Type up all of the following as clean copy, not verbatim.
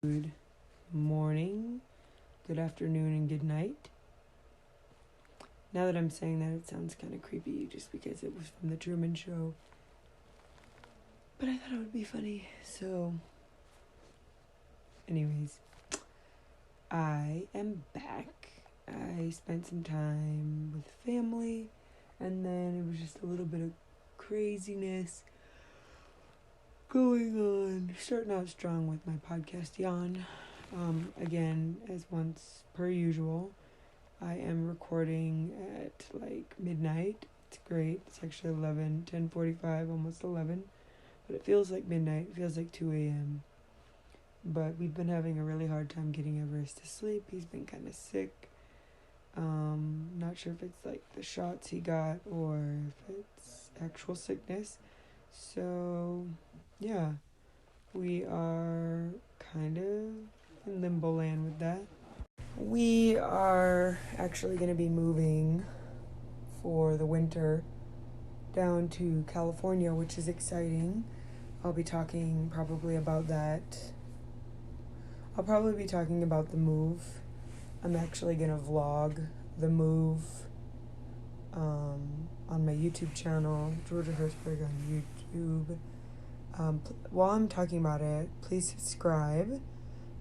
Good morning, good afternoon, and good night. Now that I'm saying that, it sounds kind of creepy just because it was from The Truman Show. But I thought it would be funny. So, anyways, I am back. I spent some time with family, and then it was just a little bit of craziness going on. Starting out strong with my podcast, Yawn. Again, as once per usual, I am recording at midnight. It's great. It's actually 10:45, almost 11. But it feels like midnight. It feels like 2 a.m. But we've been having a really hard time getting Everest to sleep. He's been kind of sick. Not sure if it's the shots he got or if it's actual sickness. So, yeah. We are kind of in limbo land with that. We are actually going to be moving for the winter down to California, which is exciting. I'll be talking probably about that. I'll probably be talking about the move. I'm actually going to vlog the move on my YouTube channel, Georgia Hertzberg on YouTube. While I'm talking about it, please subscribe.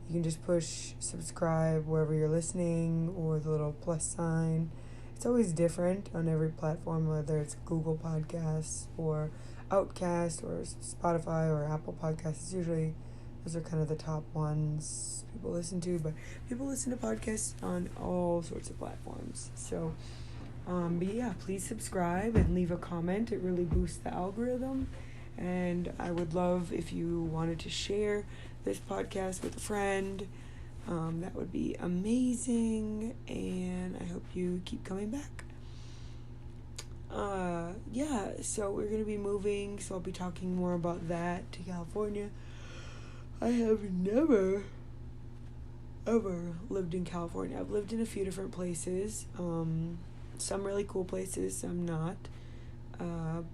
You can just push subscribe wherever you're listening or the little plus sign. It's always different on every platform, whether it's Google Podcasts or Outcast or Spotify or Apple Podcasts. Those are kind of the top ones people listen to, but people listen to podcasts on all sorts of platforms. So, but yeah, please subscribe and leave a comment. It really boosts the algorithm. And I would love if you wanted to share this podcast with a friend. That would be amazing. And I hope you keep coming back. So we're going to be moving. So I'll be talking more about that to California. I have never, ever lived in California. I've lived in a few different places. Some really cool places, some not.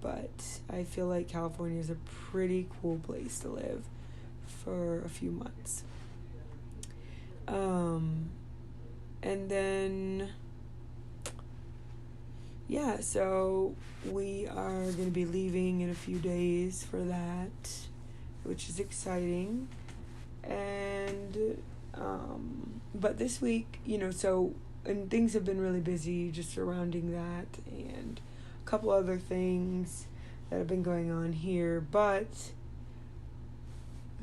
But I feel like California is a pretty cool place to live for a few months. And then, so we are going to be leaving in a few days for that, which is exciting. And, but this week, and things have been really busy just surrounding that and a couple other things that have been going on here, but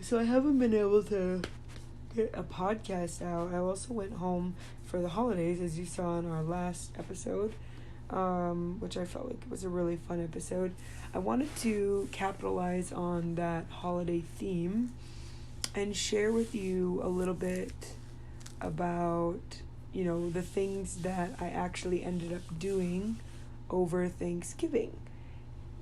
so I haven't been able to get a podcast out. I also went home for the holidays, as you saw in our last episode, which I felt like it was a really fun episode. I wanted to capitalize on that holiday theme and share with you a little bit about, the things that I actually ended up doing over Thanksgiving.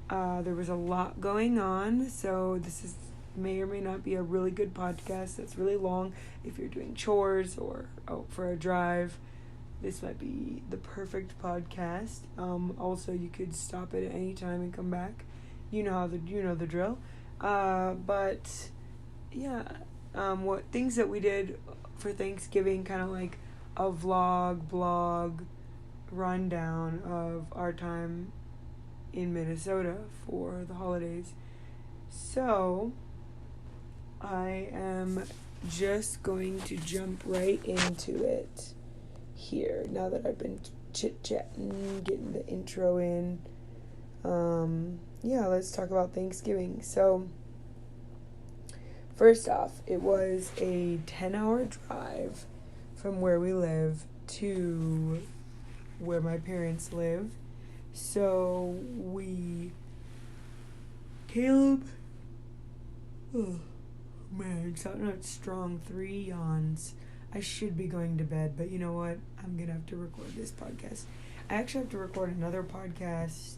There was a lot going on, so this may or may not be a really good podcast that's really long. If you're doing chores or out for a drive, this might be the perfect podcast. Also, you could stop it at any time and come back. You know the drill. But yeah, what things that we did for Thanksgiving, kind of like a blog rundown of our time in Minnesota for the holidays. So I am just going to jump right into it here now that I've been chit-chatting, getting the intro in. Let's talk about Thanksgiving. So first off, it was a 10-hour drive from where we live to where my parents live. So Caleb, oh man, something not strong, 3 yawns. I should be going to bed, but you know what? I'm going to have to record this podcast. I actually have to record another podcast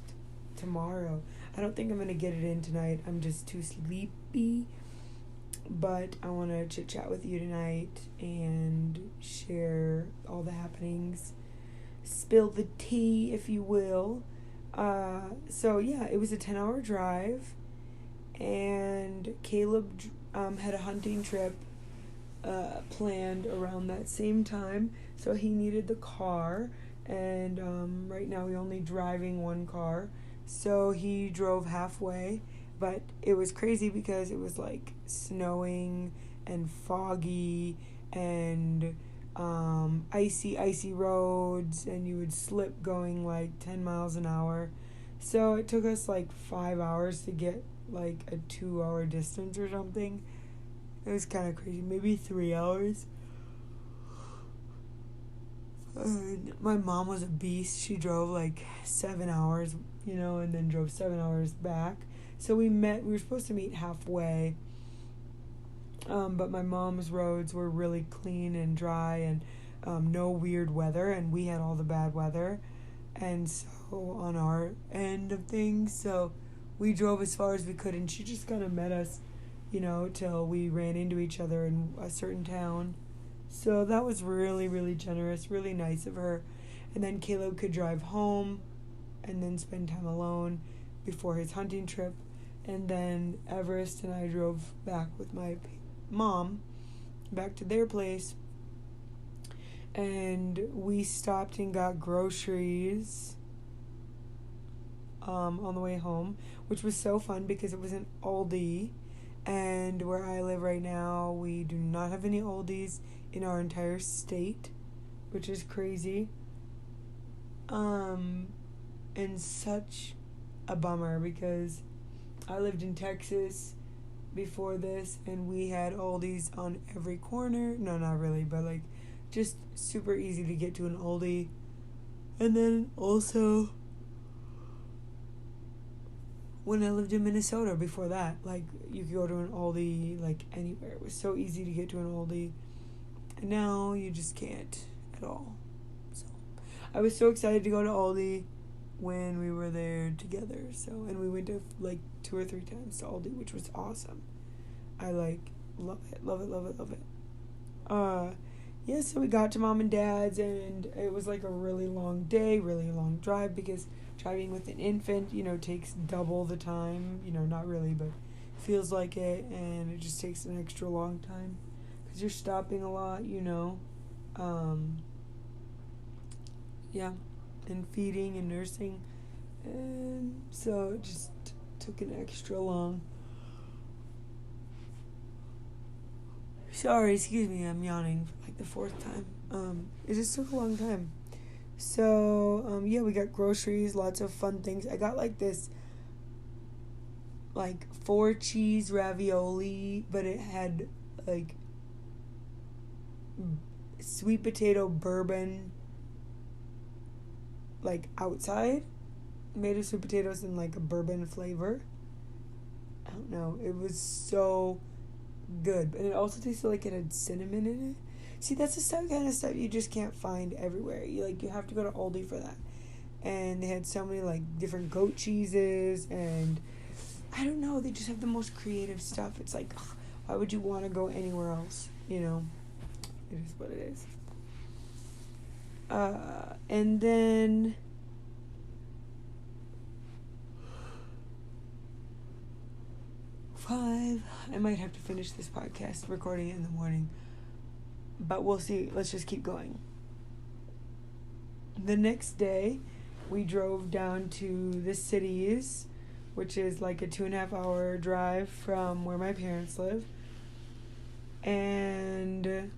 tomorrow. I don't think I'm going to get it in tonight. I'm just too sleepy. But I want to chit-chat with you tonight and share all the happenings. Spill the tea, if you will. It was a 10-hour drive. And Caleb had a hunting trip planned around that same time, so he needed the car, and right now we're only driving one car, so he drove halfway, but it was crazy because it was like snowing and foggy and icy roads, and you would slip going like 10 miles an hour. So it took us like 5 hours to get like a 2 hour distance or something. It was kind of crazy. Maybe 3 hours. My mom was a beast. She drove like 7 hours, and then drove 7 hours back. So we were supposed to meet halfway. But my mom's roads were really clean and dry and no weird weather, and we had all the bad weather. And so on our end of things, so we drove as far as we could, and she just kind of met us, till we ran into each other in a certain town. So that was really, really generous, really nice of her. And then Caleb could drive home and then spend time alone before his hunting trip. And then Everest and I drove back with my mom back to their place. And we stopped and got groceries on the way home, which was so fun because it was an Aldi. And where I live right now, we do not have any Aldis in our entire state, which is crazy. And such a bummer because I lived in Texas before this, and we had Aldis on every corner. No, not really, but like just super easy to get to an Aldi. And then also when I lived in Minnesota before that, like you could go to an Aldi like anywhere. It was so easy to get to an Aldi. And now you just can't at all. So I was so excited to go to Aldi when we were there together. So, and we went to like 2 or 3 times to Aldi, which was awesome. I love it. Yeah, so we got to Mom and Dad's, and it was like a really long day, really long drive, because driving with an infant, takes double the time. Not really, but feels like it, and it just takes an extra long time because you're stopping a lot, yeah, and feeding and nursing, and so it just took an extra long. Sorry, excuse me, I'm yawning for like the 4th time. It just took a long time. So, yeah, we got groceries, lots of fun things. I got like this, like 4 cheese ravioli, but it had like sweet potato bourbon, like outside, made of sweet potatoes and like a bourbon flavor. I don't know. It was so good, but it also tasted like it had cinnamon in it. See, that's the kind of stuff you just can't find everywhere. You have to go to Aldi for that. And they had so many like different goat cheeses, and I don't know, they just have the most creative stuff. It's like, ugh, why would you want to go anywhere else? It is what it is. And then I might have to finish this podcast recording it in the morning, but we'll see. Let's just keep going. The next day, we drove down to the cities, which is like a 2.5 hour drive from where my parents live. And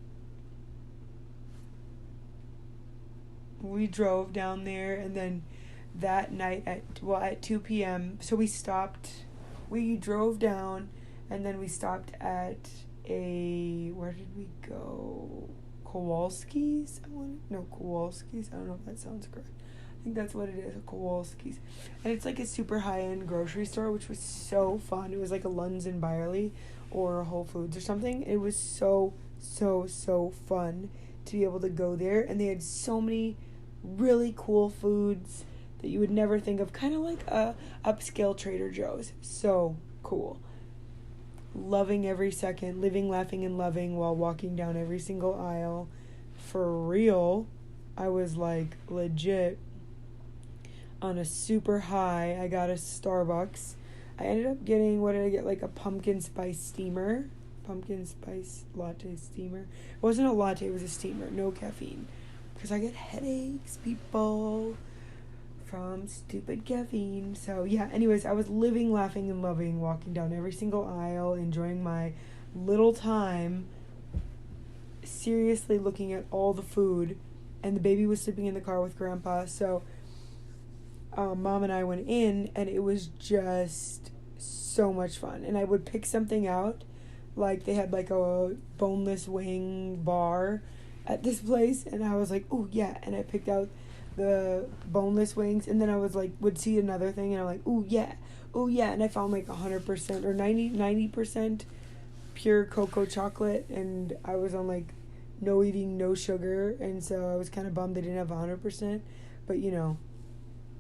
we drove down there, and then that night at 2 p.m. So we drove down, and then we stopped at where did we go? Kowalski's? Kowalski's. I don't know if that sounds correct. I think that's what it is, a Kowalski's. And it's like a super high-end grocery store, which was so fun. It was like a Lunds and Byerly or Whole Foods or something. It was so, so, so fun to be able to go there. And they had so many really cool foods that you would never think of. Kind of like a upscale Trader Joe's. So cool. Loving every second, living, laughing, and loving while walking down every single aisle. For real, I was like legit on a super high. I got a Starbucks. I ended up getting, what did I get? Like a pumpkin spice pumpkin spice latte steamer. It wasn't a latte, it was a steamer, no caffeine. Because I get headaches, people, from stupid caffeine. So yeah, anyways, I was living, laughing, and loving, walking down every single aisle, enjoying my little time, seriously looking at all the food. And the baby was sleeping in the car with Grandpa, so Mom and I went in, and it was just so much fun. And I would pick something out, like they had like a boneless wing bar at this place, and I was like, oh yeah, and I picked out the boneless wings, and then I was like, would see another thing, and I'm like, oh yeah, and I found like 100% or 90% pure cocoa chocolate, and I was on like no eating, no sugar, and so I was kind of bummed they didn't have 100%, but you know,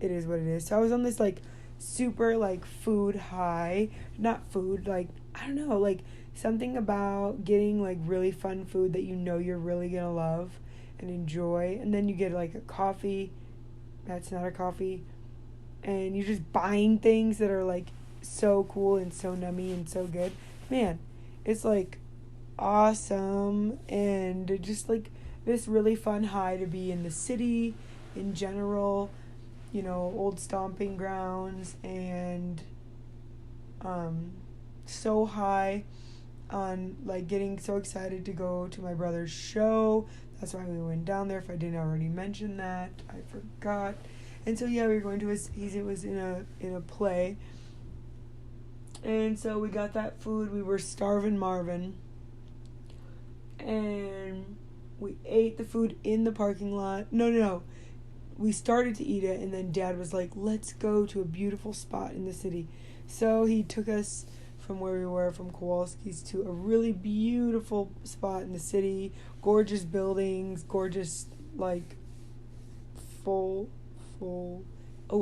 it is what it is. So I was on this like super like food high, not food, like I don't know, like something about getting like really fun food that you know you're really gonna love and enjoy, and then you get like a coffee that's not a coffee, and you're just buying things that are like so cool and so nummy and so good. Man, it's like awesome, and just like this really fun high to be in the city in general, you know, old stomping grounds, and so high on like getting so excited to go to my brother's show. That's why we went down there. If I didn't already mention that, I forgot. And so yeah, we were going to it was in a play, and so we got that food. We were starving Marvin, and we ate the food in the parking lot. No. We started to eat it, and then Dad was like, let's go to a beautiful spot in the city. So he took us from where we were, from Kowalski's, to a really beautiful spot in the city. Gorgeous buildings, gorgeous, like, full. Oh,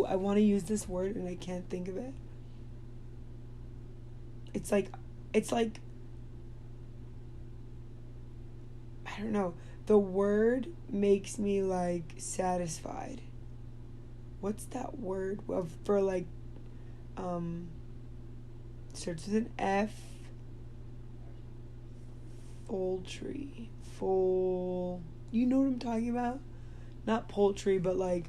I want to use this word, and I can't think of it. It's like, I don't know. The word makes me like satisfied. What's that word for like starts with an F. Poultry. You know what I'm talking about? Not poultry, but like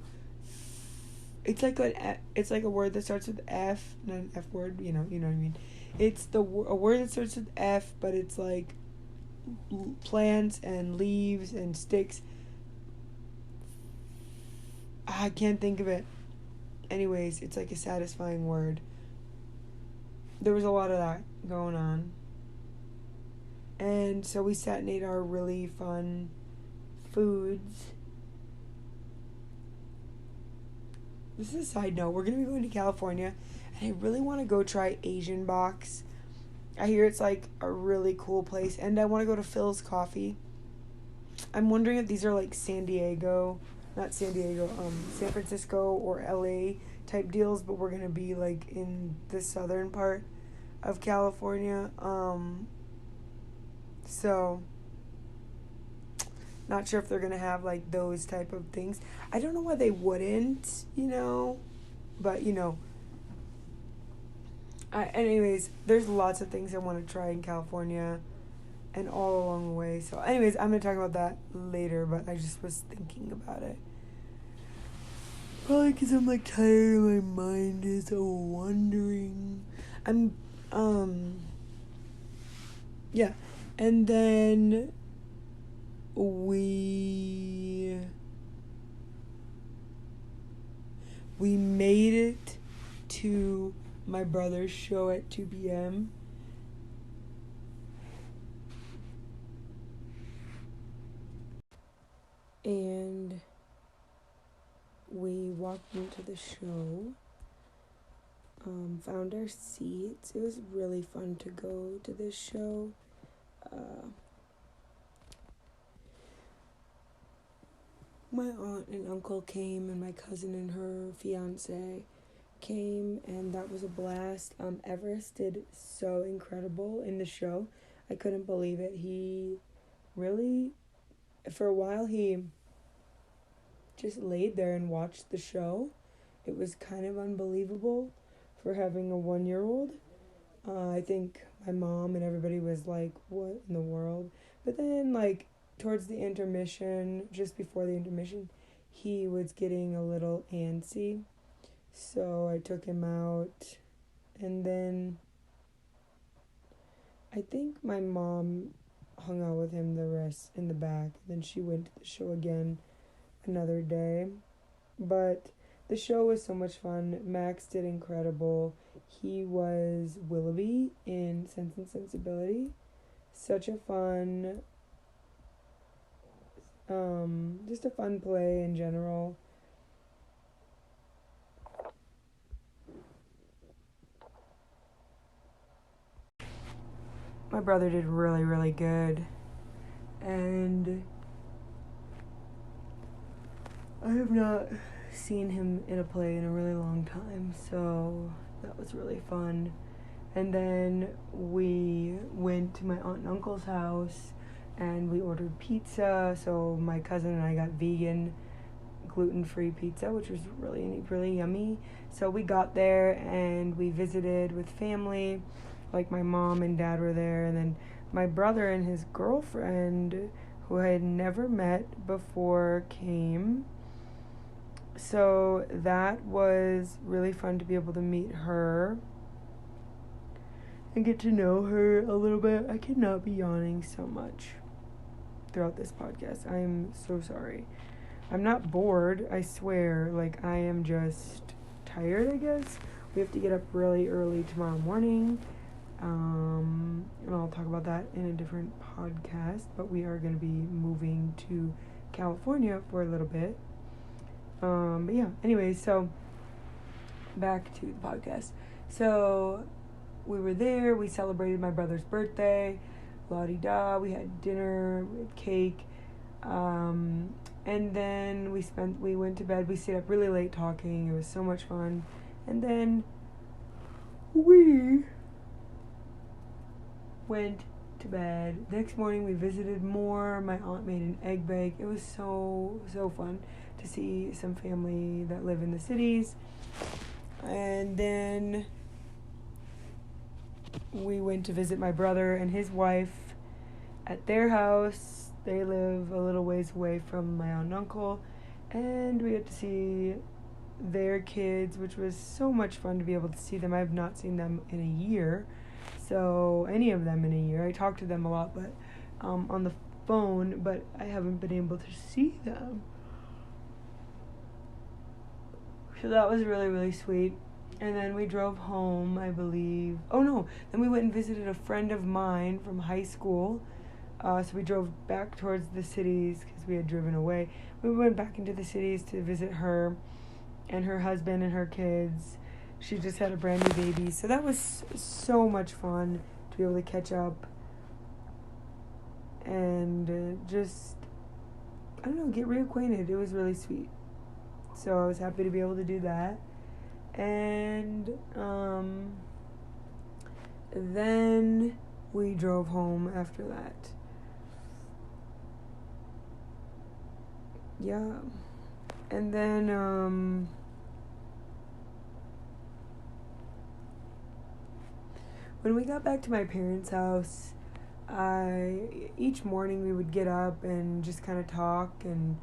it's like a word that starts with F, not an F word, you know what I mean. It's a word that starts with F, but it's like plants and leaves and sticks. I can't think of it. Anyways, it's like a satisfying word. There was a lot of that going on. And so we sat and ate our really fun foods. This is a side note. We're going to be going to California, and I really want to go try Asian Box. I hear it's like a really cool place, and I want to go to Phil's Coffee. I'm wondering if these are like San Francisco or LA type deals, but we're going to be like in the southern part of California. So not sure if they're going to have like those type of things. I don't know why they wouldn't, but anyways, there's lots of things I want to try in California and all along the way. So anyways, I'm going to talk about that later, but I just was thinking about it. Probably because I'm like tired and my mind is wandering. Yeah. And then we made it to my brother's show at 2 p.m. And we walked into the show, found our seats. It was really fun to go to this show. My aunt and uncle came, and my cousin and her fiance came, and that was a blast. Everest did so incredible in the show. I couldn't believe it. He really, for a while, he just laid there and watched the show. It was kind of unbelievable for having a 1-year-old. I think my mom and everybody was like, what in the world? But then, like, towards the intermission, just before the intermission, he was getting a little antsy. So I took him out. And then I think my mom hung out with him the rest in the back. Then she went to the show again another day. But the show was so much fun. Max did incredible. He was Willoughby in Sense and Sensibility. Such a fun, just a fun play in general. My brother did really, really good. And I have not seen him in a play in a really long time, so that was really fun. And then we went to my aunt and uncle's house and we ordered pizza. So my cousin and I got vegan, gluten-free pizza, which was really, really yummy. So we got there and we visited with family. Like my mom and dad were there, and then my brother and his girlfriend, who I had never met before, came. So that was really fun to be able to meet her and get to know her a little bit. I cannot be yawning so much throughout this podcast. I am so sorry. I'm not bored, I swear. Like, I am just tired, I guess. We have to get up really early tomorrow morning. And I'll talk about that in a different podcast. But we are going to be moving to California for a little bit. But yeah, anyway, so back to the podcast. So we were there, we celebrated my brother's birthday, la-di-da, we had dinner, we had cake, and then we went to bed, we stayed up really late talking, it was so much fun, and then we went to bed. Next morning we visited more, my aunt made an egg bake, it was so fun to see some family that live in the cities. And then we went to visit my brother and his wife at their house. They live a little ways away from my aunt and uncle, and we got to see their kids, which was so much fun to be able to see them. I have not seen them in a year, so any of them in a year. I talk to them a lot, but on the phone, but I haven't been able to see them. So that was really, really sweet. And then we drove home, I believe. Oh, no. Then we went and visited a friend of mine from high school. So we drove back towards the cities because we had driven away. We went back into the cities to visit her and her husband and her kids. She just had a brand new baby. So that was so much fun to be able to catch up and just, I don't know, get reacquainted. It was really sweet. So I was happy to be able to do that. And then we drove home after that. Yeah. And then when we got back to my parents' house, each morning we would get up and just kind of talk and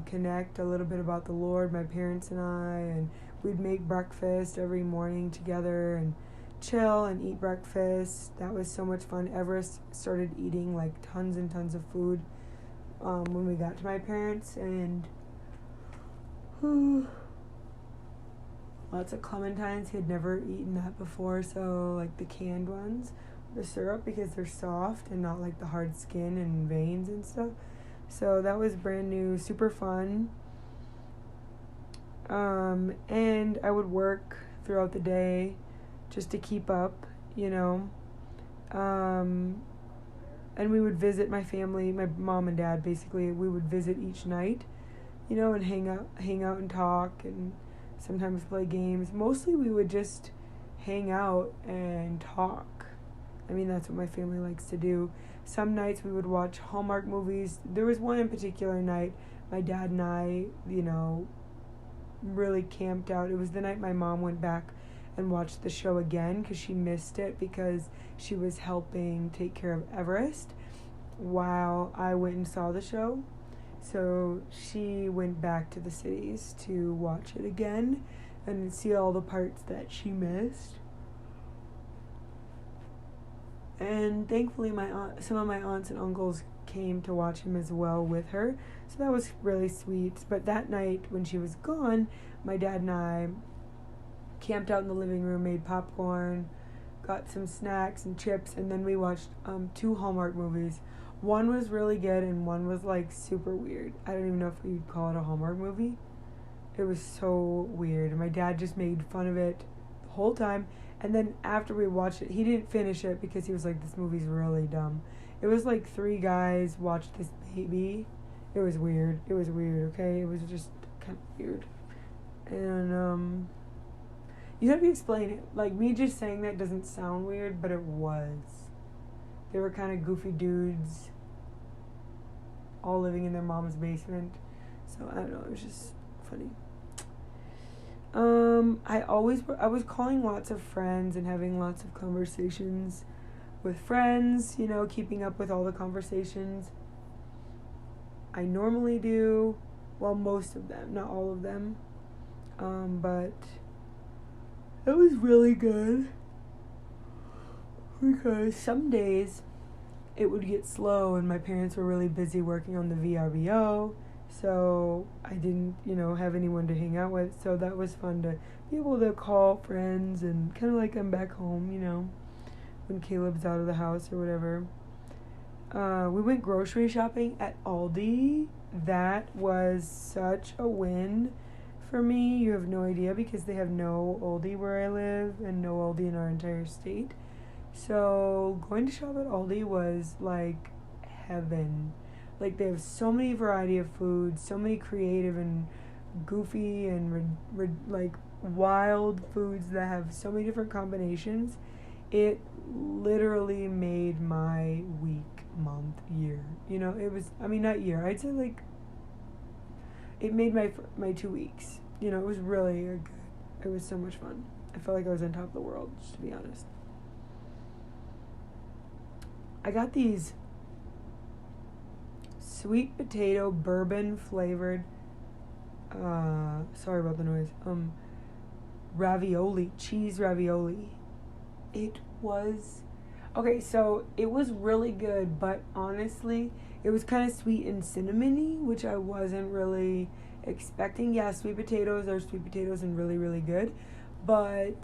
connect a little bit about the Lord, my parents and I, and we'd make breakfast every morning together and chill and eat breakfast. That was so much fun. Everest started eating like tons and tons of food when we got to my parents, and lots of clementines. He had never eaten that before, so like the canned ones, the syrup, because they're soft and not like the hard skin and veins and stuff. So that was brand new, super fun. And I would work throughout the day just to keep up, you know. And we would visit my family, my mom and dad, basically. We would visit each night, you know, and hang out and talk and sometimes play games. Mostly we would just hang out and talk. I mean, that's what my family likes to do. Some nights we would watch Hallmark movies. There was one in particular night my dad and I, you know, really camped out. It was the night my mom went back and watch the show again because she missed it because she was helping take care of Everest while I went and saw the show. So she went back to the cities to watch it again and see all the parts that she missed. And thankfully some of my aunts and uncles came to watch him as well with her. So that was really sweet. But that night when she was gone, my dad and I camped out in the living room, made popcorn, got some snacks and chips, and then we watched 2 Hallmark movies. One was really good and one was like super weird. I don't even know if you'd call it a Hallmark movie. It was so weird. And my dad just made fun of it the whole time. And then after we watched it, he didn't finish it because he was like, this movie's really dumb. It was like 3 guys watched this baby. It was weird. It was weird, okay? It was just kind of weird. And, you have to explain it. Like, me just saying that doesn't sound weird, but it was. They were kind of goofy dudes, all living in their mom's basement. So, I don't know, it was just funny. I was calling lots of friends and having lots of conversations with friends, you know, keeping up with all the conversations I normally do. Well, most of them, not all of them. But it was really good because some days it would get slow and my parents were really busy working on the VRBO. So I didn't, have anyone to hang out with. So that was fun to be able to call friends and kind of like I'm back home, when Caleb's out of the house or whatever. We went grocery shopping at Aldi. That was such a win for me. You have no idea because they have no Aldi where I live and no Aldi in our entire state. So going to shop at Aldi was like heaven. Like, they have so many variety of foods, so many creative and goofy and like wild foods that have so many different combinations. It literally made my week, month, year. It was, not year. I'd say like it made my 2 weeks. It was really good. It was so much fun. I felt like I was on top of the world, just to be honest. I got these sweet potato bourbon flavored sorry about the noise. Ravioli, cheese ravioli. It was okay, so it was really good, but honestly, it was kind of sweet and cinnamony, which I wasn't really expecting. Yeah, sweet potatoes are sweet potatoes and really, really good, but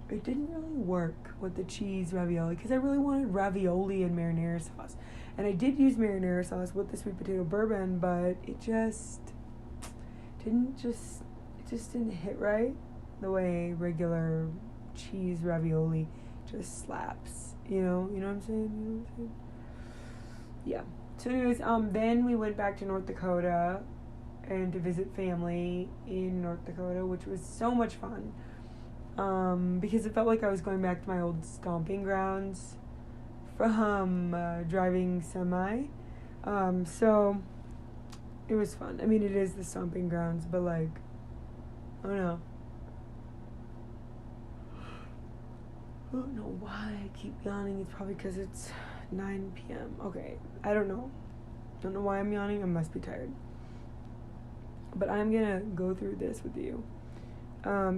it didn't really work with the cheese ravioli because I really wanted ravioli and marinara sauce. And I did use marinara sauce with the sweet potato bourbon, but it just didn't hit right the way regular cheese ravioli just slaps. You know what I'm saying? Yeah. So anyways, then we went back to North Dakota and to visit family in North Dakota, which was so much fun. Because it felt like I was going back to my old stomping grounds from driving semi. So it was fun. I mean, it is the stomping grounds, but like, I don't know. I don't know why I keep yawning. It's probably because it's 9 p.m. Okay, I don't know. Don't know why I'm yawning. I must be tired. But I'm gonna go through this with you.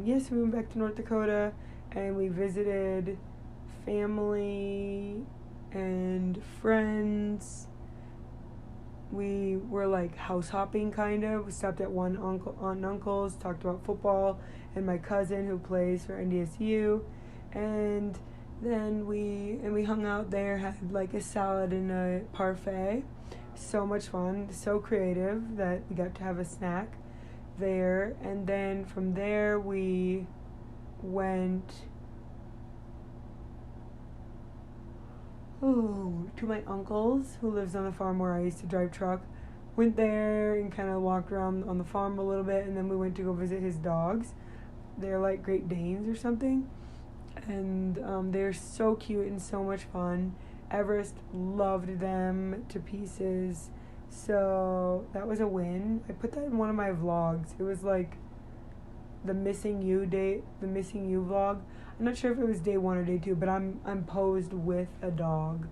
Yes, we went back to North Dakota and we visited family and friends. We were like house hopping kind of. We stopped at one aunt and uncle's, talked about football and my cousin who plays for NDSU, and then we hung out there, had like a salad and a parfait. So much fun, so creative that we got to have a snack there. And then from there we went to my uncle's who lives on the farm where I used to drive truck. Went there and kind of walked around on the farm a little bit, and then we went to go visit his dogs. They're like Great Danes or something, and they're so cute and so much fun. Everest loved them to pieces. So that was a win. I put that in one of my vlogs. It was like the missing you vlog. I'm not sure if it was day 1 or day 2, but I'm posed with a dog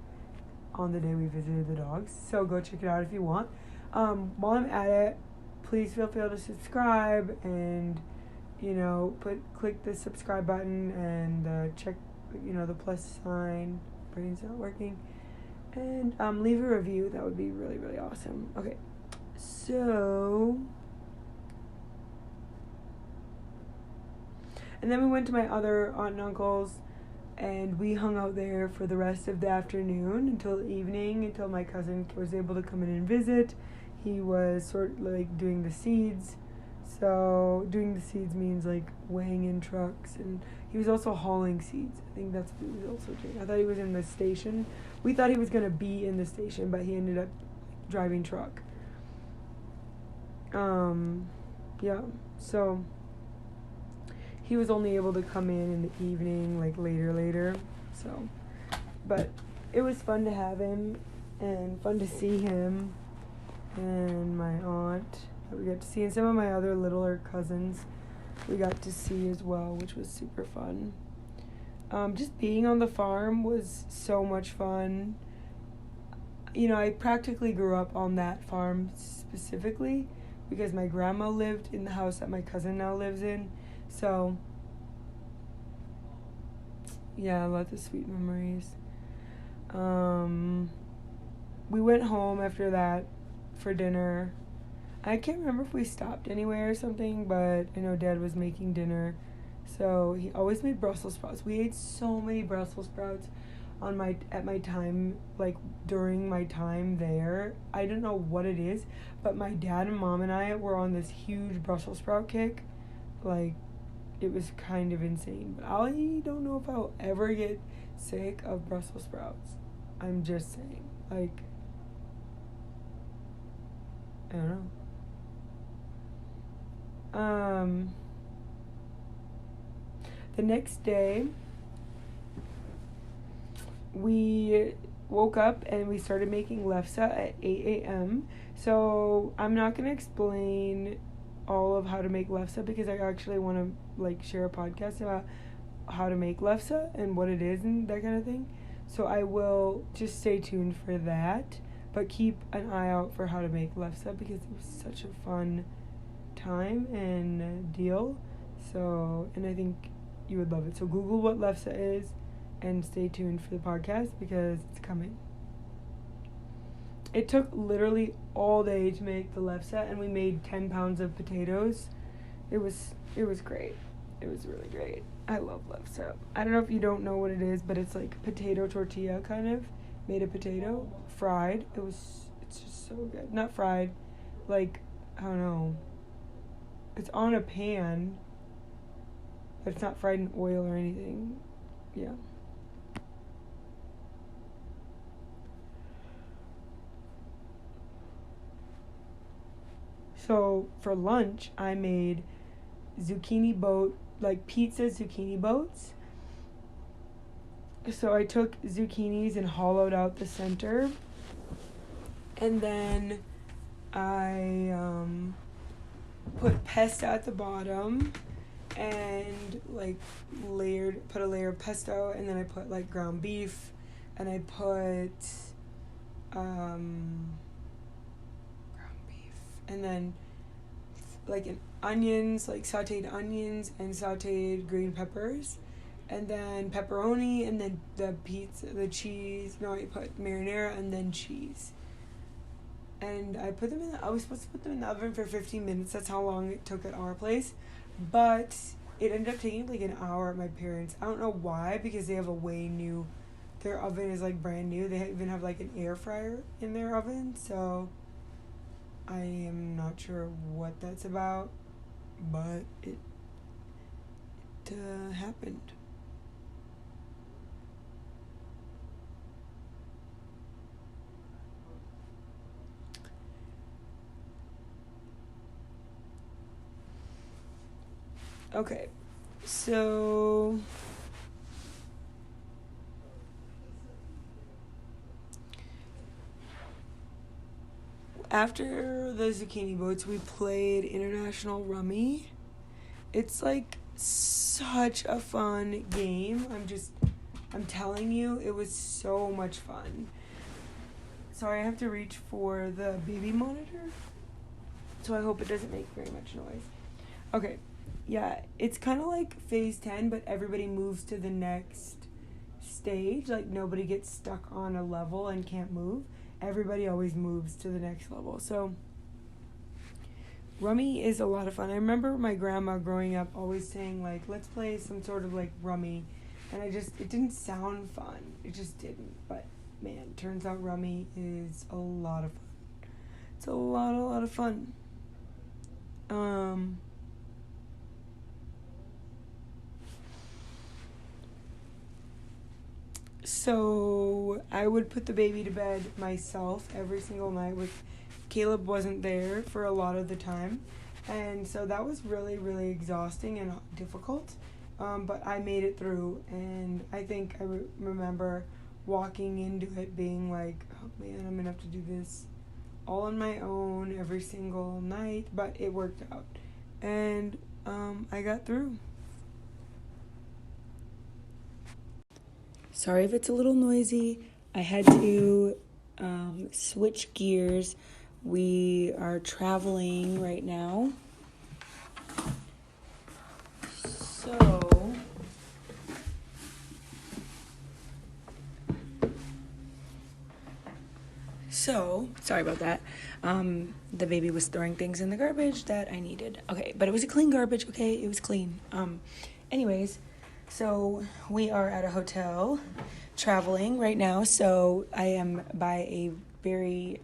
on the day we visited the dogs. So go check it out if you want. While I'm at it, please feel free to subscribe and, click the subscribe button and check, the plus sign. Brain's not working. And leave a review. That would be really, really awesome. Okay. So... And then we went to my other aunt and uncle's, and we hung out there for the rest of the afternoon until evening, until my cousin was able to come in and visit. He was sort of like doing the seeds. So doing the seeds means like weighing in trucks, and he was also hauling seeds. I think that's what he was also doing. I thought he was in the station. We thought he was going to be in the station, but he ended up driving truck. Yeah, so... He was only able to come in the evening, like later. So, but it was fun to have him and fun to see him and my aunt that we got to see, and some of my other littler cousins we got to see as well, which was super fun. Just being on the farm was so much fun. I practically grew up on that farm specifically because my grandma lived in the house that my cousin now lives in. So, yeah, lots of sweet memories. We went home after that for dinner. I can't remember if we stopped anywhere or something, but I know Dad was making dinner. So he always made Brussels sprouts. We ate so many Brussels sprouts at my time, like during my time there. I don't know what it is, but my dad and mom and I were on this huge Brussels sprout kick. Like, it was kind of insane. But I don't know if I'll ever get sick of Brussels sprouts. I'm just saying. Like, I don't know. The next day, we woke up and we started making lefse at 8 a.m. So I'm not going to explain all of how to make lefse because I actually want to share a podcast about how to make lefse and what it is and that kind of thing. So I will just stay tuned for that, but keep an eye out for how to make lefse because it was such a fun time and deal. So, and I think you would love it. So Google what lefse is and stay tuned for the podcast because it's coming. It took literally all day to make the lefse, and we made 10 pounds of potatoes. It was great. It was really great. I love lefse. I don't know if you don't know what it is, but it's like potato tortilla kind of, made of potato, fried. It's just so good. Not fried, I don't know. It's on a pan, but it's not fried in oil or anything. Yeah. So for lunch, I made pizza zucchini boats. So I took zucchinis and hollowed out the center. And then I put pesto at the bottom and put a layer of pesto, and then I put ground beef, and I put ground beef, and then onions, sauteed onions and sauteed green peppers, and then pepperoni, and then the cheese. No, I put marinara and then cheese. And I was supposed to put them in the oven for 15 minutes. That's how long it took at our place. But it ended up taking an hour at my parents'. I don't know why, because they have their oven is brand new. They even have an air fryer in their oven. So I am not sure what that's about, but it happened. Okay, so after the zucchini boats, we played International Rummy. It's like such a fun game. I'm telling you, it was so much fun. Sorry, I have to reach for the baby monitor, so I hope it doesn't make very much noise. Okay, yeah, it's kind of like phase 10, but everybody moves to the next stage. Like, nobody gets stuck on a level and can't move. Everybody always moves to the next level. So Rummy is a lot of fun. I remember my grandma growing up always saying, like, let's play some sort of, like, Rummy. And it didn't sound fun. It just didn't. But, man, turns out Rummy is a lot of fun. It's a lot of fun. So I would put the baby to bed myself every single night. Caleb wasn't there for a lot of the time, and so that was really, really exhausting and difficult. But I made it through, and I think I remember walking into it being like, oh man, I'm gonna have to do this all on my own every single night, but it worked out, and I got through. Sorry if it's a little noisy. I had to switch gears. We are traveling right now. So, sorry about that. The baby was throwing things in the garbage that I needed. Okay, but it was a clean garbage, okay? It was clean. Anyways, so we are at a hotel traveling right now. So I am by a very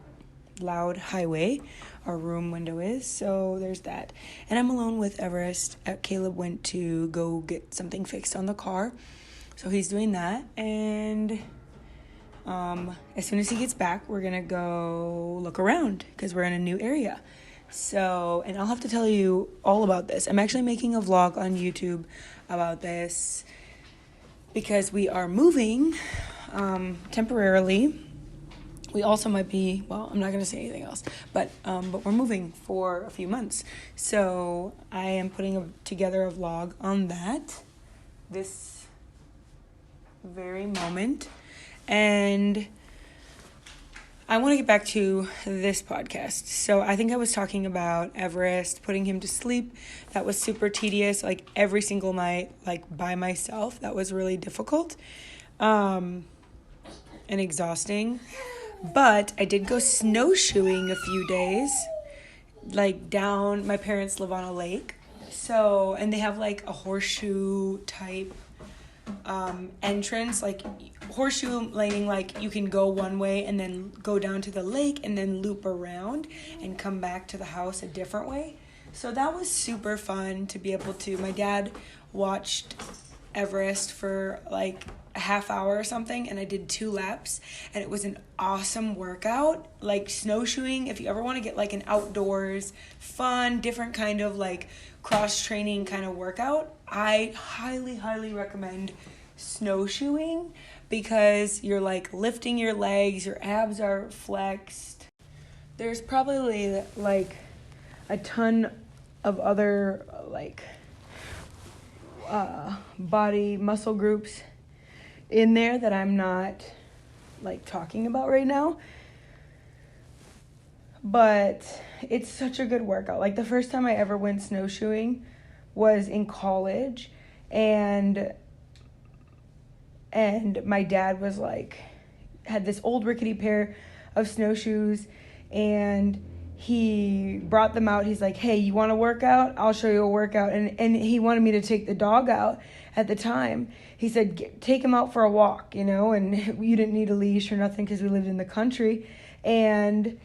loud highway. Our room window is. So there's that. And I'm alone with Everest. Caleb went to go get something fixed on the car. So he's doing that. And as soon as he gets back, we're going to go look around because we're in a new area. So, and I'll have to tell you all about this. I'm actually making a vlog on YouTube about this because we are moving temporarily. We also might be, well, I'm not going to say anything else, but we're moving for a few months. So I am putting together a vlog on that this very moment. And I want to get back to this podcast. So I think I was talking about Everest, putting him to sleep. That was super tedious, like every single night, like by myself. That was really difficult and exhausting. But I did go snowshoeing a few days, like down, my parents live on a lake. So, and they have like a horseshoe type entrance, like horseshoe laning, like you can go one way and then go down to the lake and then loop around and come back to the house a different way. So that was super fun to be able to. My dad watched Everest for like a half hour or something, and I did 2 laps, and it was an awesome workout. Like snowshoeing, if you ever want to get like an outdoors fun, different kind of like cross training kind of workout, I highly recommend snowshoeing because you're like lifting your legs, your abs are flexed. There's probably like a ton of other like body muscle groups in there that I'm not like talking about right now, but it's such a good workout. Like the first time I ever went snowshoeing was in college, and my dad was like, had this old rickety pair of snowshoes, and he brought them out. He's like, hey, you want to work out? I'll show you a workout. And he wanted me to take the dog out at the time. He said, take him out for a walk, you know, and you didn't need a leash or nothing because we lived in the country. And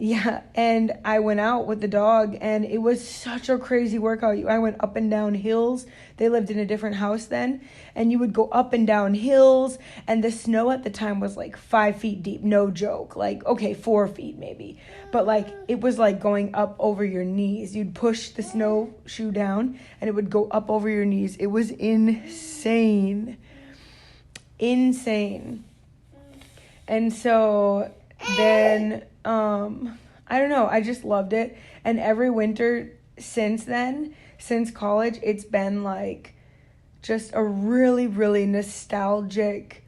yeah, and I went out with the dog, and it was such a crazy workout. I went up and down hills. They lived in a different house then, and you would go up and down hills, and the snow at the time was like 5 feet deep, no joke. Like, okay, 4 feet maybe, but like it was like going up over your knees. You'd push the snowshoe down, and it would go up over your knees. It was insane. And so then I don't know, I just loved it. And every winter since then, since college, it's been like just a really, really nostalgic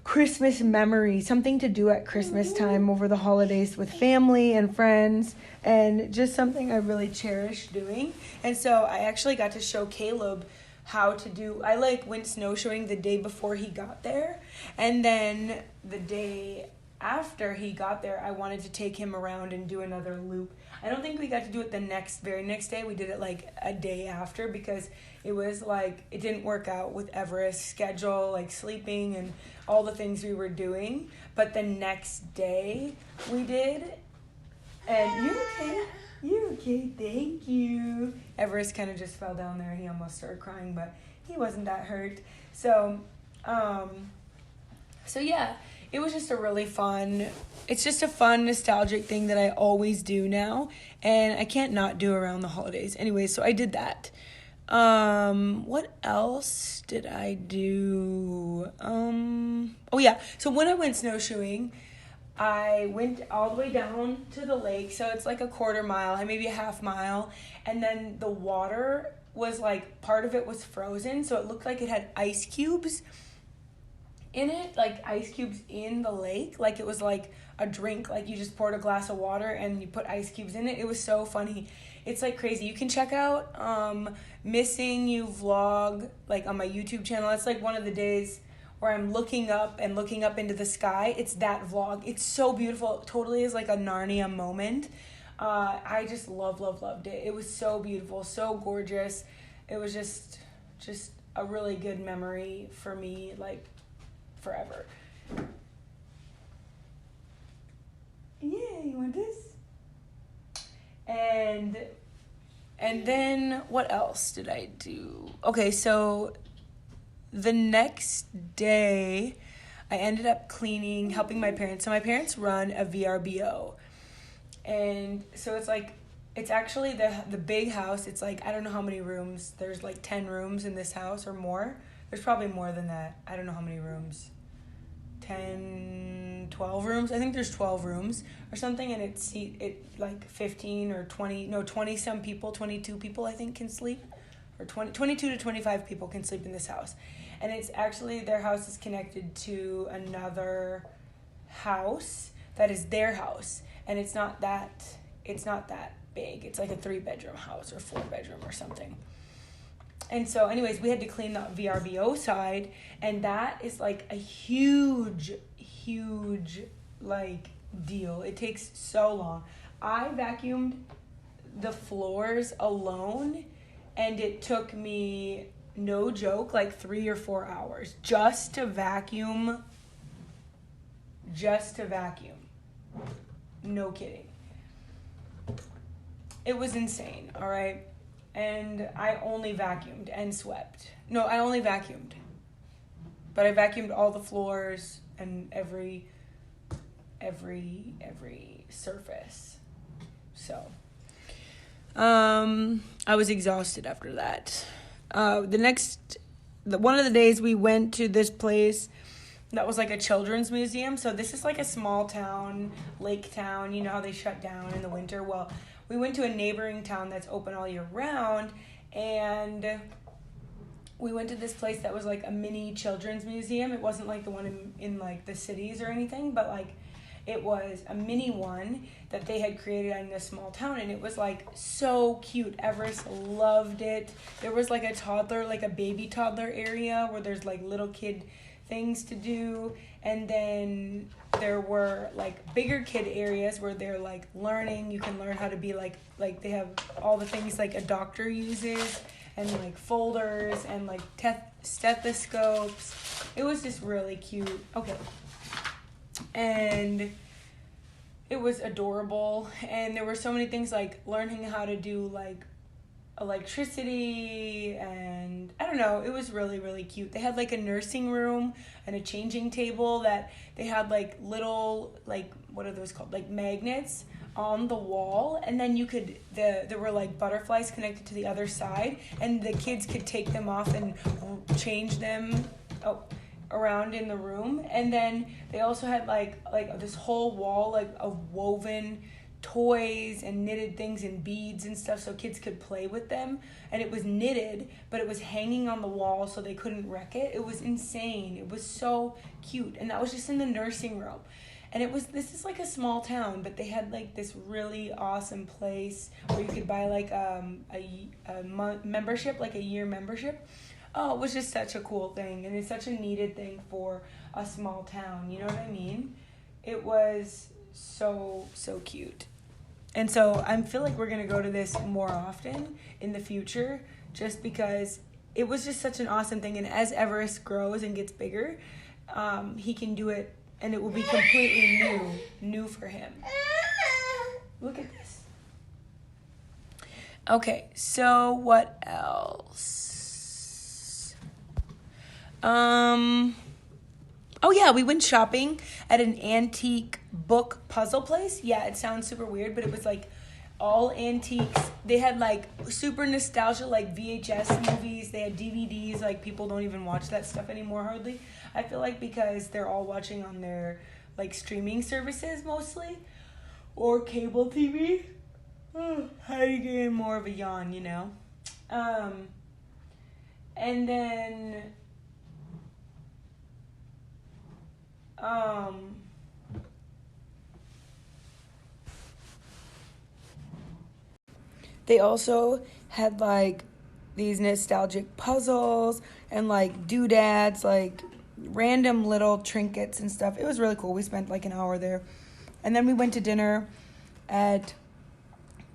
Christmas memory, something to do at Christmas time over the holidays with family and friends, and just something I really cherish doing. And so I actually got to show Caleb how to do, I like went snowshoeing the day before he got there, and then the day after he got there, I wanted to take him around and do another loop. I don't think we got to do it the very next day. We did it like a day after because it was like, it didn't work out with Everest's schedule, like sleeping and all the things we were doing. But the next day we did. And you okay? You okay? Thank you. Everest kind of just fell down there. He almost started crying, but he wasn't that hurt. So yeah. It was just a really fun, it's just a fun, nostalgic thing that I always do now, and I can't not do around the holidays. Anyway, so I did that. What else did I do? Oh yeah, so when I went snowshoeing, I went all the way down to the lake, so it's like a quarter mile, maybe a half mile, and then the water was like, part of it was frozen, so it looked like it had ice cubes in it, like ice cubes in the lake, like it was like a drink, like you just poured a glass of water and you put ice cubes in it. It was so funny. It's like crazy. You can check out Missing You vlog, like on my YouTube channel. It's like one of the days where I'm looking up into the sky. It's that vlog. It's so beautiful. It totally is like a Narnia moment. I just loved it. It was so beautiful, so gorgeous. It was just a really good memory for me, like forever. Yeah, you want this? And then what else did I do? Okay, so the next day I ended up cleaning, helping my parents. So my parents run a VRBO. And so it's like, it's actually the big house. It's like, I don't know how many rooms. There's like 10 rooms in this house or more. There's probably more than that. I don't know how many rooms. 10, 12 rooms. I think there's 12 rooms or something, and it like 15 or 20 some people, 22 people I think can sleep, or 22 to 25 people can sleep in this house. And it's actually, their house is connected to another house that is their house, and it's not that big. It's like a 3-bedroom house or 4-bedroom or something. And so anyways, we had to clean the VRBO side, and that is like a huge like deal. It takes so long. I vacuumed the floors alone, and it took me, no joke, like 3 or 4 hours just to vacuum. No kidding. It was insane, all right? And I only vacuumed and swept. No, I only vacuumed. But I vacuumed all the floors and every surface. So, I was exhausted after that. One of the days we went to this place that was like a children's museum. So this is like a small town, lake town. You know how they shut down in the winter? Well, we went to a neighboring town that's open all year round, and we went to this place that was like a mini children's museum. It wasn't like the one in like the cities or anything, but like it was a mini one that they had created in this small town, and it was like so cute. Everest loved it. There was like a baby toddler area where there's like little kid things to do, and then there were like bigger kid areas where they're like learning. You can learn how to be like they have all the things like a doctor uses, and like folders and like stethoscopes. It was just really cute. Okay. And it was adorable, and there were so many things like learning how to do like electricity, and I don't know, it was really, really cute. They had like a nursing room and a changing table that they had like little, like, what are those called, like magnets on the wall, and then you could, there were like butterflies connected to the other side, and the kids could take them off and change them, around in the room. And then they also had like this whole wall like of woven toys and knitted things and beads and stuff so kids could play with them. And it was knitted, but it was hanging on the wall so they couldn't wreck it. It was insane. It was so cute. And that was just in the nursing room. And this is like a small town, but they had like this really awesome place where you could buy like a membership, like a year membership. Oh, it was just such a cool thing. And it's such a needed thing for a small town. You know what I mean? It was so cute. And so I feel like we're going to go to this more often in the future just because it was just such an awesome thing. And as Everest grows and gets bigger, he can do it and it will be completely new for him. Look at this. Okay, so what else? Oh yeah, we went shopping at an antique book puzzle place. Yeah, it sounds super weird, but it was like all antiques. They had like super nostalgia, like VHS movies. They had DVDs. Like people don't even watch that stuff anymore hardly. I feel like because they're all watching on their like streaming services mostly or cable TV. How do you get in more of a yawn, you know? And then they also had like these nostalgic puzzles and like doodads, like random little trinkets and stuff. It was really cool. We spent like an hour there. And then we went to dinner at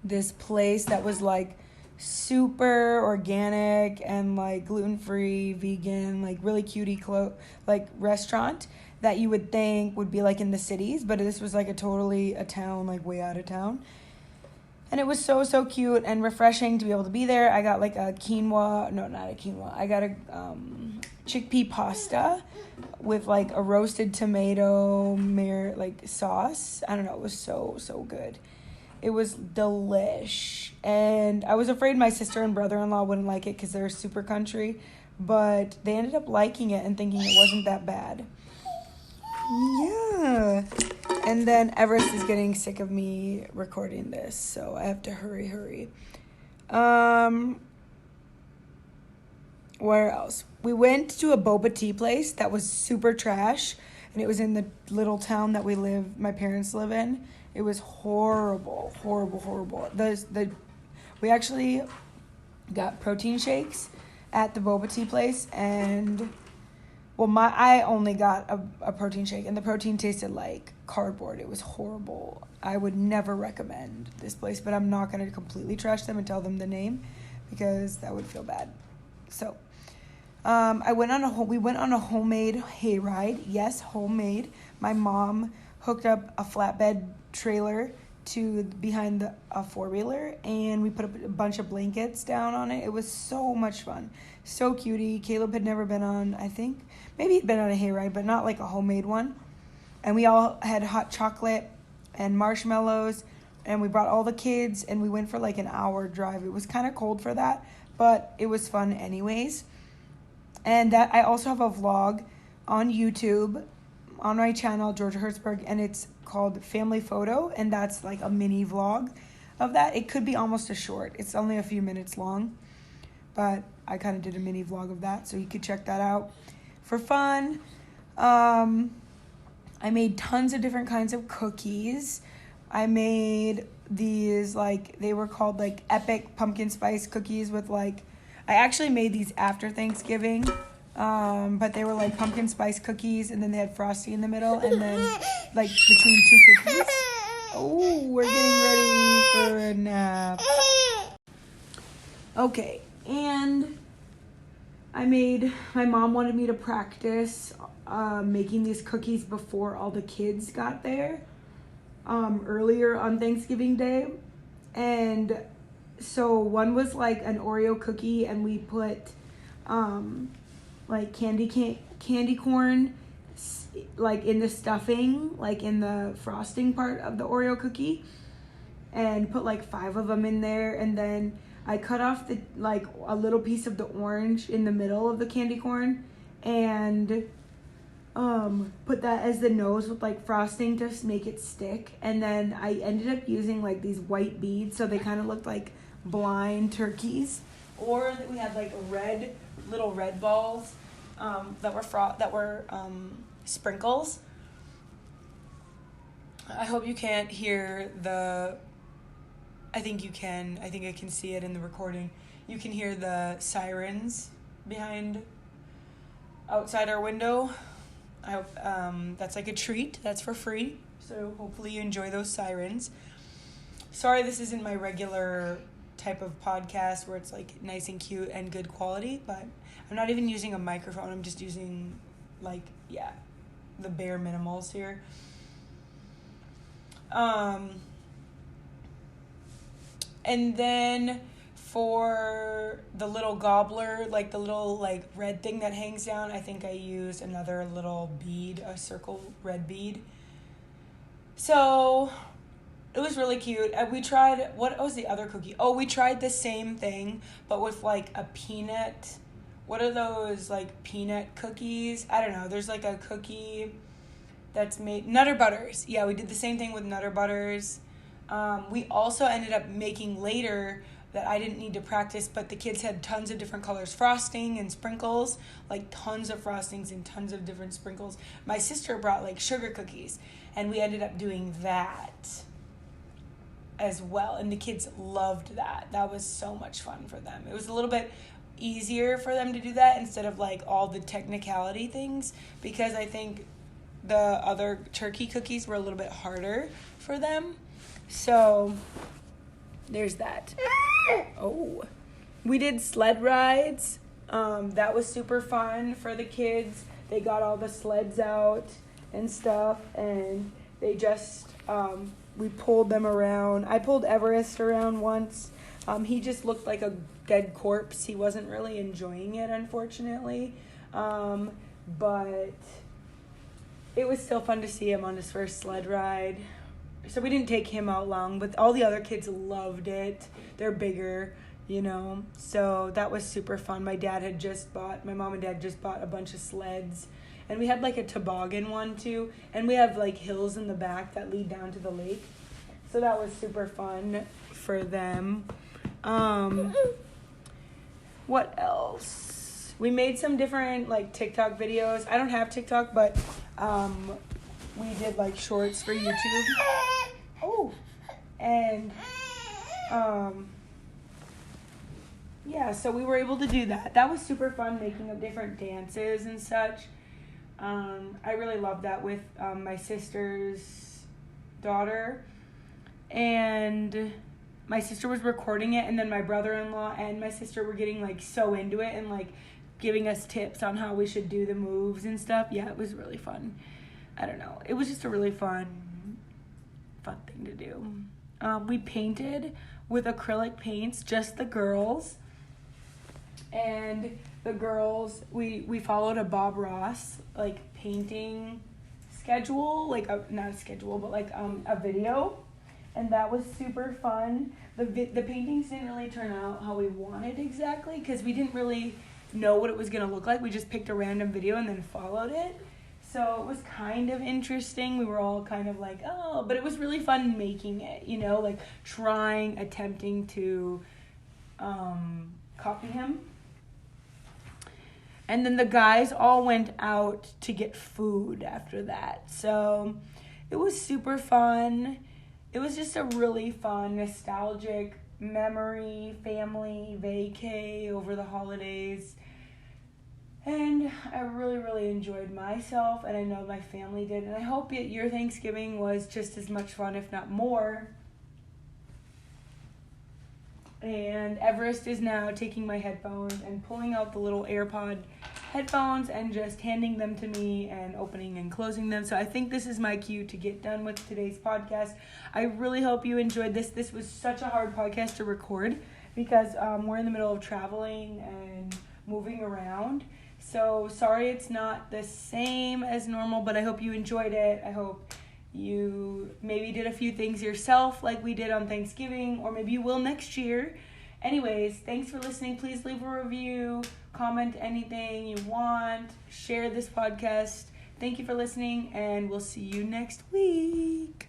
this place that was like super organic and like gluten-free, vegan, like really cutie like restaurant that you would think would be like in the cities, but this was like a town like way out of town. And it was so cute and refreshing to be able to be there. I got like I got a chickpea pasta with like a roasted tomato like sauce. I don't know, it was so good. It was delish. And I was afraid my sister and brother-in-law wouldn't like it because they're super country, but they ended up liking it and thinking it wasn't that bad. Yeah. And then Everest is getting sick of me recording this, so I have to hurry. Where else? We went to a boba tea place that was super trash, and it was in the little town that my parents live in. It was horrible. We actually got protein shakes at the boba tea place, and I only got a protein shake, and the protein tasted like cardboard. It was horrible. I would never recommend this place, but I'm not going to completely trash them and tell them the name because that would feel bad. So, we went on a homemade hayride. Yes, homemade. My mom hooked up a flatbed trailer behind a four-wheeler, and we put a bunch of blankets down on it. It was so much fun. So cutie. Caleb had never been on, I think, maybe he'd been on a hayride, but not like a homemade one. And we all had hot chocolate and marshmallows, and we brought all the kids, and we went for like an hour drive. It was kind of cold for that, but it was fun anyways. And that I also have a vlog on YouTube on my channel, Georgia Hertzberg, and it's called Family Photo, and that's like a mini vlog of that. It could be almost a short. It's only a few minutes long, but I kind of did a mini vlog of that, so you could check that out for fun. I made tons of different kinds of cookies. I made these, like, they were called, like, epic pumpkin spice cookies with, like, I actually made these after Thanksgiving, but they were, like, pumpkin spice cookies, and then they had Frosty in the middle, and then, like, between two cookies. Oh, we're getting ready for a nap. Okay, and my mom wanted me to practice making these cookies before all the kids got there earlier on Thanksgiving Day. And so one was like an Oreo cookie, and we put like candy corn like in the stuffing, like in the frosting part of the Oreo cookie, and put like 5 of them in there. And then I cut off a little piece of the orange in the middle of the candy corn, and put that as the nose with like frosting to make it stick. And then I ended up using like these white beads so they kind of looked like blind turkeys. Or we had like little red balls that were sprinkles. I hope you can't hear I think you can. I think I can see it in the recording. You can hear the sirens outside our window. I hope that's like a treat. That's for free. So hopefully you enjoy those sirens. Sorry, this isn't my regular type of podcast where it's like nice and cute and good quality, but I'm not even using a microphone. I'm just using the bare minimals here. And then for the little gobbler, like the little like red thing that hangs down, I think I used another little bead, a circle red bead. So it was really cute. We tried, what was the other cookie? Oh, we tried the same thing, but with like a peanut. What are those like peanut cookies? I don't know. There's like a cookie that's made, Nutter Butters. Yeah, we did the same thing with Nutter Butters. We also ended up making later that I didn't need to practice, but the kids had tons of different colors frosting and sprinkles, like tons of frostings and tons of different sprinkles. My sister brought like sugar cookies, and we ended up doing that as well, and the kids loved that. That was so much fun for them. It was a little bit easier for them to do that instead of like all the technicality things, because I think the other turkey cookies were a little bit harder for them. So there's that. Oh, we did sled rides. That was super fun for the kids. They got all the sleds out and stuff, and they just we pulled them around. I pulled Everest around once. He just looked like a dead corpse. He wasn't really enjoying it, unfortunately. But it was still fun to see him on his first sled ride. So we didn't take him out long, but all the other kids loved it. They're bigger, so that was super fun. My mom and dad just bought a bunch of sleds, and we had like a toboggan one too, and we have like hills in the back that lead down to the lake. So that was super fun for them. What else? We made some different like TikTok videos. I don't have TikTok, but we did like shorts for YouTube. Oh, and so we were able to do that. That was super fun, making up different dances and such. I really loved that with my sister's daughter, and my sister was recording it, and then my brother-in-law and my sister were getting like so into it and like giving us tips on how we should do the moves and stuff. Yeah, it was really fun. I don't know. It was just a really fun thing to do. We painted with acrylic paints, just the girls. And the girls, we followed a Bob Ross like painting schedule, like not a schedule, but like a video, and that was super fun. The paintings didn't really turn out how we wanted exactly, because we didn't really know what it was gonna look like. We just picked a random video and then followed it. So it was kind of interesting. We were all kind of like, oh, but it was really fun making it, like attempting to copy him. And then the guys all went out to get food after that. So it was super fun. It was just a really fun, nostalgic memory, family vacay over the holidays. And I really, really enjoyed myself, and I know my family did. And I hope your Thanksgiving was just as much fun, if not more. And Everest is now taking my headphones and pulling out the little AirPod headphones and just handing them to me and opening and closing them. So I think this is my cue to get done with today's podcast. I really hope you enjoyed this. This was such a hard podcast to record because we're in the middle of traveling and moving around. So sorry it's not the same as normal, but I hope you enjoyed it. I hope you maybe did a few things yourself like we did on Thanksgiving, or maybe you will next year. Anyways, thanks for listening. Please leave a review, comment anything you want, share this podcast. Thank you for listening, and we'll see you next week.